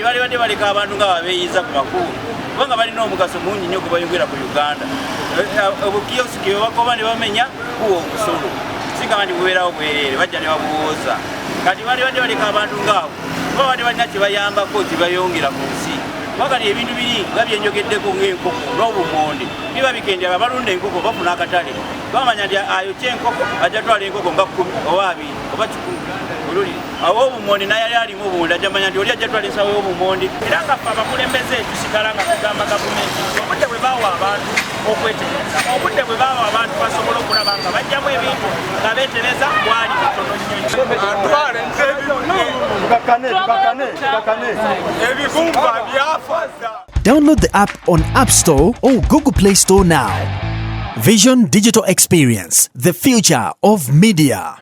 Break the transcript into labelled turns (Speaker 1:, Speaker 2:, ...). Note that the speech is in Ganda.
Speaker 1: Bali baleka abantu nga babeeyiza ku makulu kubanga balina omugaso mungi nnyo gwe bayongera ku Uganda. Obukiyosiki bwe bakoba ne bamenya kuwa omusolo singa bandi bubeerawo bwereere bajja ne babuwooza. Kati bali baleka abantu ngaabo kuba bali balina kye bayambako kye bayongera ku nsi. Wakati ebintu biri nga byenjogeddeko ng'enkoko n'obumonde biba bikendera abalunda enkoko bafuna akatale bamanya nti ayokya enkoko ajja twala enkoko nga 10 oba 2 oba 10 oluli awo obumonde naye yali alimu obumonde ajja manya nti oli ajja twala ensawo y'obumonde. Era nga ffe abakulembeze tusigala nga tugamba gavumenti obudde bwe baawa abantu okwetereza obudde bwe baawa abantu basobola okulaba nga bajjamu ebintu nga beetereza bwali butono nnyo.
Speaker 2: Download the app on App Store or Google Play Store now. Vision Digital Experience, the future of media.